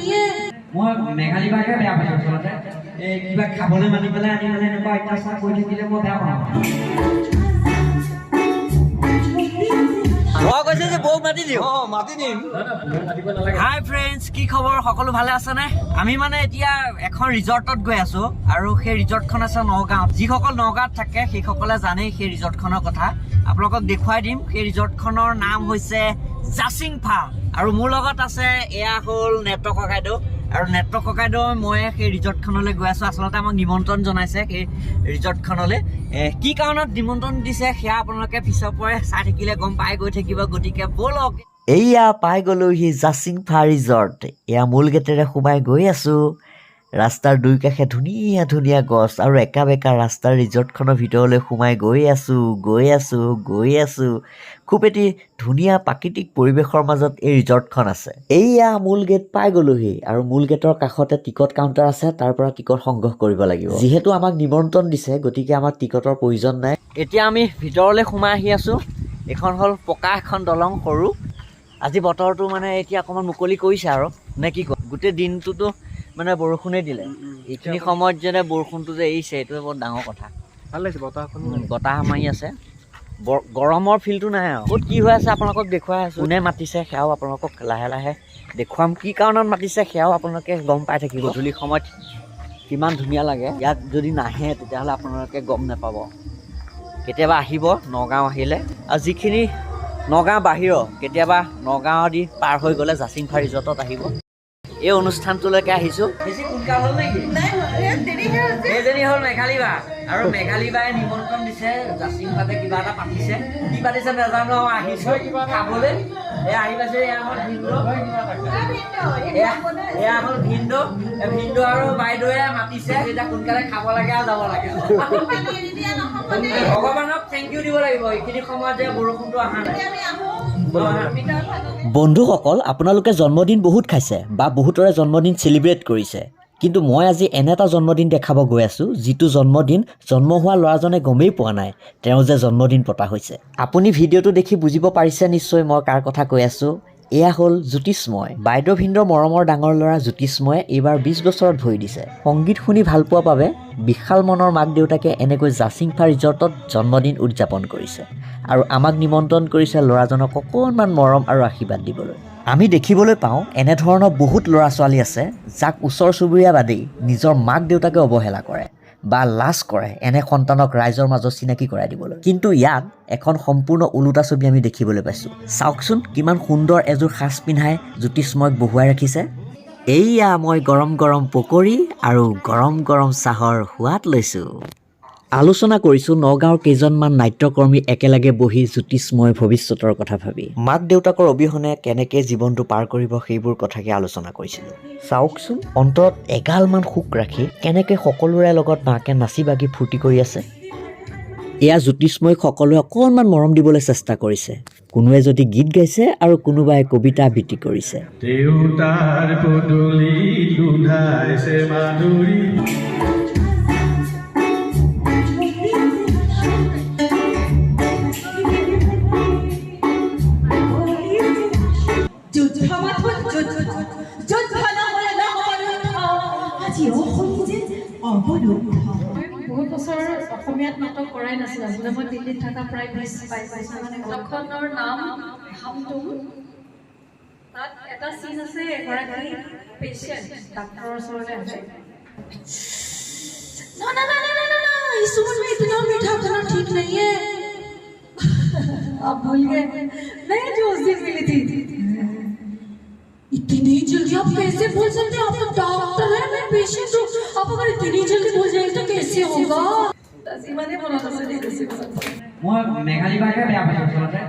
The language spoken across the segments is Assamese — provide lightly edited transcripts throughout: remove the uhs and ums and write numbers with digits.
नहीं है মই মেঘালী বাকে বেয়া পাইছো আচলতে এই কিবা খাবলৈ মানি পেলাই আনি মানে এনেকুৱা অত্যাচাৰ কৰি থাকিলে মই বেয়া পাওঁ মই কৈছে যে বৌ মাতি দিও মাতি দিম হাই ফ্ৰেণ্ডছ কি খবৰ সকলো ভালে আছে নে আমি মানে এতিয়া এখন ৰিজৰ্টত গৈ আছো আৰু সেই ৰিজৰ্টখন আছে নগাঁৱত যিসকল নগাঁৱত থাকে সেইসকলে জানে সেই ৰিজৰ্টখনৰ কথা আপোনালোকক দেখুৱাই দিম সেই ৰিজৰ্টখনৰ নাম হৈছে জাচিং ফাৰ্ম আৰু মোৰ লগত আছে এয়া হ'ল নেত্ৰ ককাইদেউ আৰু নেত্ৰ ককাইদেউ মই সেই ৰিজৰ্টখনলৈ গৈ আছো আচলতে আমাক নিমন্ত্ৰণ জনাইছে সেই ৰিজৰ্টখনলৈ কি কাৰণত নিমন্ত্ৰণ দিছে সেয়া আপোনালোকে পিছৰ পৰাই চাই থাকিলে গম পাই গৈ থাকিব গতিকে বলক এয়া পাই গ'লোহি জাচিং ফাৰ্ম ৰিজৰ্ট এয়া মূল গেটেৰে সোমাই গৈ আছো ৰাস্তাৰ দুই কাষে ধুনীয়া ধুনীয়া গছ আৰু একা বেকা ৰাস্তাৰ ৰিজৰ্টখনৰ ভিতৰলৈ সোমাই গৈ আছো খুব এটি ধুনীয়া প্ৰাকৃতিক পৰিৱেশৰ মাজত এই ৰিজৰ্টখন আছে এইয়া মূল গেট পাই গ'লোহি আৰু মূল গেটৰ কাষতে টিকট কাউণ্টাৰ আছে তাৰ পৰা টিকট সংগ্ৰহ কৰিব লাগিব যিহেতু আমাক নিমন্ত্ৰণ দিছে গতিকে আমাক টিকটৰ প্ৰয়োজন নাই এতিয়া আমি ভিতৰলৈ সোমাই আহি আছো এখন হ'ল পকা এখন দলং সৰু আজি বতৰটো মানে এতিয়া অকণমান মুকলি কৰিছে আৰু নে কি কয় গোটেই দিনটোতো মানে বৰষুণে দিলে এইখিনি সময়ত যেনে বৰষুণটো যে এৰিছে এইটো বৰ ডাঙৰ কথা ভাল লাগিছে বতাহ মাৰি আছে গৰমৰ ফিলটো নাই আৰু ক'ত কি হৈ আছে আপোনালোকক দেখুৱাই আছোঁ কোনে মাতিছে সেয়াও আপোনালোকক লাহে লাহে দেখুৱাম কি কাৰণত মাতিছে সেয়াও আপোনালোকে গম পাই থাকিব গধূলি সময়ত কিমান ধুনীয়া লাগে ইয়াত যদি নাহে তেতিয়াহ'লে আপোনালোকে গম নাপাব কেতিয়াবা আহিব নগাঁও আহিলে আৰু যিখিনি নগাঁও বাহিৰৰ কেতিয়াবা নগাঁও দি পাৰ হৈ গ'লে জাচিং ফাৰ্ম ৰিজৰ্টত আহিব এই অনুষ্ঠানটোলৈকে আহিছোঁ বেছি সোনকাল হ'ল নেকি এইজনী হ'ল মেঘালী বা আৰু মেঘালী বাই নিমন্ত্ৰণ দিছে জাচিং ফাৰ্মে কিবা এটা পাতিছে কি পাতিছে নাজানো আহিছোঁ খাবলৈ এয়া আহি পাইছে এয়া হ'ল ভিন্দু ভিন্দু আৰু বাইদেৱে মাতিছে এতিয়া সোনকালে খাব লাগে আৰু যাব লাগে ভগৱানক থেংক ইউ দিব লাগিব এইখিনি সময়ত যে বৰষুণটো অহা নাই বন্ধুসকল আপোনালোকে জন্মদিন বহুত খাইছে বা বহুতৰে জন্মদিন চেলিব্ৰেট কৰিছে কিন্তু মই আজি এনে এটা জন্মদিন দেখাব গৈ আছোঁ যিটো জন্মদিন জন্ম হোৱা ল'ৰাজনে গমেই পোৱা নাই তেওঁ যে জন্মদিন পতা হৈছে আপুনি ভিডিঅ'টো দেখি বুজিব পাৰিছে নিশ্চয় মই কাৰ কথা কৈ আছোঁ এয়া হ'ল জ্যোতিষ্ময় বাইদেউ ভিন্দৰ মৰমৰ ডাঙৰ ল'ৰা জ্যোতিষ্ময়ে এইবাৰ 20 বছৰত ভৰি দিছে সংগীত শুনি ভাল পোৱা বাবে বিশাল মনৰ মাক দেউতাকে এনেকৈ জাচিং ফাৰ্ম ৰিজৰ্টত জন্মদিন উদযাপন কৰিছে আৰু আমাক নিমন্ত্ৰণ কৰিছে ল'ৰাজনক অকণমান মৰম আৰু আশীৰ্বাদ দিবলৈ আমি দেখিবলৈ পাওঁ এনেধৰণৰ বহুত ল'ৰা ছোৱালী আছে যাক ওচৰ চুবুৰীয়া বাদেই নিজৰ মাক দেউতাকে অৱহেলা কৰে বা লাজ কৰে এনে সন্তানক ৰাইজৰ মাজত চিনাকি কৰাই দিবলৈ কিন্তু ইয়াত এখন সম্পূৰ্ণ ওলোটা ছবি আমি দেখিবলৈ পাইছোঁ চাওকচোন কিমান সুন্দৰ এযোৰ সাজ পিন্ধাই জ্যোতিষ্ময়ক বহুৱাই ৰাখিছে এইয়া মই গৰম গৰম পকৰি আৰু গৰম গৰম চাহৰ সোৱাদ লৈছোঁ আলোচনা কৰিছোঁ নগাঁৱৰ কেইজনমান নাট্যকৰ্মী একেলগে বহি জ্যোতিষ্ময় ভৱিষ্যতৰ কথা ভাবি মাক দেউতাকৰ অবিহনে কেনেকৈ জীৱনটো পাৰ কৰিব সেইবোৰ কথাকে আলোচনা কৰিছিলোঁ চাওকচোন অন্তৰত এগালমান সুখ ৰাখি কেনেকৈ সকলোৰে লগত মাকে নাচি বাগি ফূৰ্তি কৰি আছে এয়া জ্যোতিষ্ময়ক সকলোৱে অকণমান মৰম দিবলৈ চেষ্টা কৰিছে কোনোৱে যদি গীত গাইছে আৰু কোনোবাই কবিতা আবৃত্তি কৰিছে দেউতাৰ পদূলি লুধাইছে মাধুৰী বহুত বছৰ অসমীয়াত নাটক কৰাই নাছিল আচলতে মই দিল্লীত থকা প্ৰায় 22 বছৰ মানে নাটকখনৰ নাম হামতুম তাত এটা চিন আছে এগৰাকী পেশেণ্ট ডাক্তৰৰ ওচৰলৈ আহে না না না না ना इस उम्र में इतना मीठा खाना ठीक नहीं है आप भूल गए नहीं जो उस दिन मिली थी इतनी जल्दी आप कैसे भूल सकते हैं आप तो डॉक्टर हैं मैं पेशेंट हूँ आप अगर इतनी जल्दी भूल जाएंगे तो कैसे होगा सीमा ने बोला था सही कैसे মই মেঘালী বাকে বেয়া পাইছো আচলতে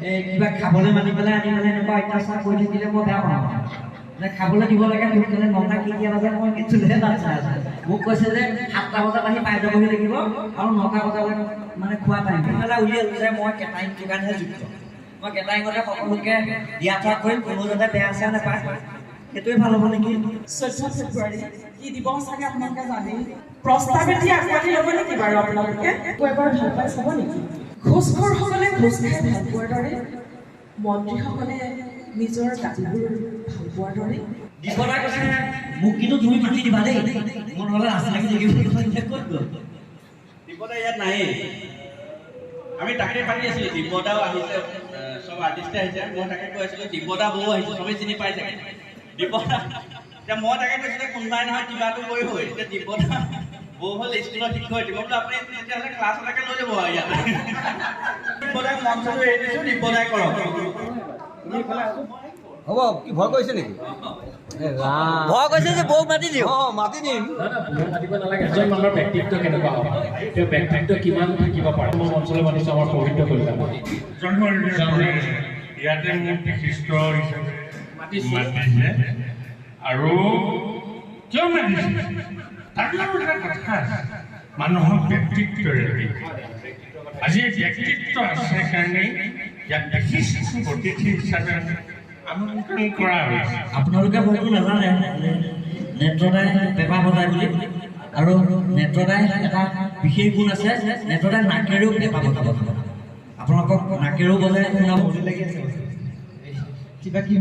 এই কিবা খাবলৈ মানি পেলাই আনি মানে এনেকুৱা অত্যাচাৰ কৰি থাকিলে মই বেয়া পাওঁ মানে খাবলৈ দিব লাগে সোনকালে 9টা কেতিয়া বাজে মই কিছুহে নাচাই আছোঁ মোক কৈছে যে 7টা বজাত আহি পাই যাবহি লাগিব আৰু 9টা বজালৈ মানে খোৱা টাইম সোনকালে উলিয়াই যে মই কেটাৰিং যোগানহে যুক্ত মই কেটাৰিঙতে সকলোকে দিয়া থোৱা কৰিম কোনো যাতে বেয়া চেয়া নাপায় সেইটোৱে ভাল হ'ব নেকি 14 ফেব্ৰুৱাৰী কি দিৱস থাকে আপোনালোকে জানে প্ৰস্তাৱ এতিয়া আগবাঢ়ি ল'ব নেকি বাৰু আপোনালোকে এবাৰ ভাল পাই চাব নেকি ঘোষখোৰসকলে ঘোষ খাই ভাল পোৱাৰ দৰে মন্ত্ৰীসকলে নিজৰ গাড়ীবোৰ ভাল পোৱাৰ দৰে দীপদাই কৈছে মোক কিন্তু তুমি মাতি দিবা দেই মোৰ নহ'লে ৰাস্তা লাগি থাকিব ক'ত গ'ল দীপদা ইয়াত নাহে আমি তাকে পাতি আছিলোঁ দীপদাও আহিছে চব আৰ্টিষ্টে আহিছে মই তাকে কৈ আছিলোঁ দীপদা বৌ আহিছে চবেই চিনি পাই চাগে দীপদা এতিয়া মই তাকে কৈছিলোঁ কোনোবাই নহয় কিবাটো কৰি হৈ এতিয়া দীপদা বৌ হ'ল স্কুলৰ শিক্ষয়িত্ৰী মই বোলো আপুনি তেতিয়াহ'লে ক্লাছ এটাকে লৈ যাব আৰু ইয়াত দীপদাক মঞ্চটো এৰি দিছোঁ দীপদাই কৰক হ'ব কি ভয় কৰিছে নেকি ভয় কৈছে যে বৌ মাতি দিওঁ মাতি দিম মাতিব নালাগে এজন মানুহৰ ব্যক্তিত্ব কেনেকুৱা হ'ব তেওঁ ব্যক্তিত্ব কিমান থাকিব পাৰে মোৰ অঞ্চলৰ মাতিছে আমাৰ পবিত্ৰ কলিতা ইয়াতে মোক বিশিষ্ট হিচাপে মাতিছে আৰু কিয় মাতিছে তাৰ লগত এটা কথা আছে মানুহৰ ব্যক্তিত্বৰে আজি ব্যক্তিত্ব আছে কাৰণে ইয়াত বিশিষ্ট অতিথি হিচাপে আমন্ত্ৰণ কৰা হৈছে আপোনালোকে হয়তো নাজানে নেত্ৰদাই পেঁপা বজায় বুলি আৰু নেত্ৰদাই এটা বিশেষ গুণ আছে নেত্ৰদাই নাকেৰেও পেঁপা বজাব আপোনালোকক নাকেৰেও বজাই শুনা মজুৰি লাগি আছে কিবা কি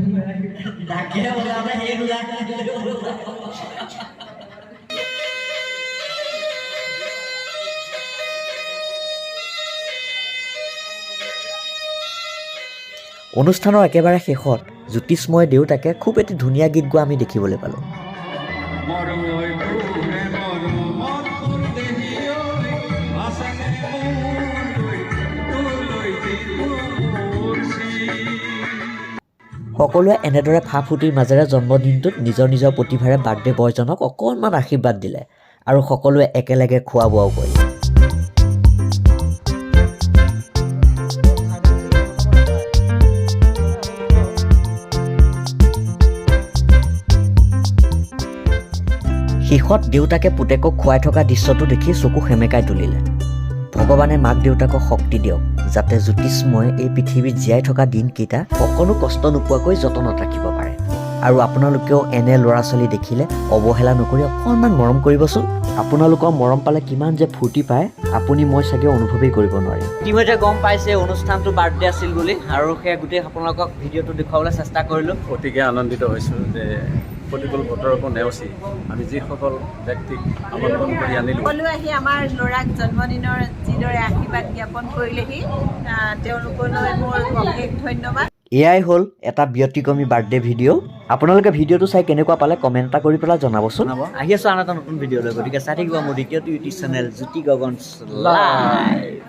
নাকেৰে বজাবে সেই অনুষ্ঠানৰ একেবাৰে শেষত জ্যোতিষ্ময় দেউতাকে খুব এটি ধুনীয়া গীত গোৱা আমি দেখিবলৈ পালোঁ সকলোৱে এনেদৰে ফা ফুৰ্তিৰ মাজেৰে জন্মদিনটোত নিজৰ নিজৰ প্ৰতিভাৰে বাৰ্থডে বয়জনক অকণমান আশীৰ্বাদ দিলে আৰু সকলোৱে একেলগে খোৱা বোৱাও কৰিলে শেষত দেউতাকে পুতেকক খুৱাই থকা দৃশ্যটো দেখি চকু সেমেকাই তুলিলে ভগৱানে মাক দেউতাকক শক্তি দিয়ক যাতে জ্যোতিষ্ময় এই পৃথিৱীত জীয়াই থকা দিনকেইটা অকণো কষ্ট নোপোৱাকৈ যতনত ৰাখিব পাৰে আৰু আপোনালোকেও এনে ল'ৰা ছোৱালী দেখিলে অৱহেলা নকৰি অকণমান মৰম কৰিবচোন আপোনালোকৰ মৰম পালে কিমান যে ফূৰ্তি পায় আপুনি মই চাগে অনুভৱেই কৰিব নোৱাৰিম ইতিমধ্যে গম পাইছে অনুষ্ঠানটো বাৰ্থডে আছিল বুলি আৰু সেয়া গোটেই আপোনালোকক ভিডিঅ'টো দেখুৱাবলৈ চেষ্টা কৰিলোঁ অতিকে আনন্দিত হৈছোঁ যে প্ৰতিকূল বতৰকো নেওচি আমি যিসকল ব্যক্তিক আমন্ত্ৰণ কৰি আনিলোঁ সকলোৱে আহি আমাৰ ল'ৰাক জন্মদিনৰ যিদৰে আশীৰ্বাদ জ্ঞাপন কৰিলেহি তেওঁলোকলৈ মোৰ অশেষ ধন্যবাদ এয়াই হ'ল এটা ব্যতিক্ৰমী বাৰ্থডে ভিডিঅ' আপোনালোকে ভিডিঅ'টো চাই কেনেকুৱা পালে কমেণ্ট এটা কৰি পেলাই জনাবচোন আহি আছোঁ আন এটা নতুন ভিডিঅ'লৈ গতিকে চাই থাকিব মোৰ দ্বিতীয়টো ইউটিউব চেনেল জ্যোতি গগন লাইভ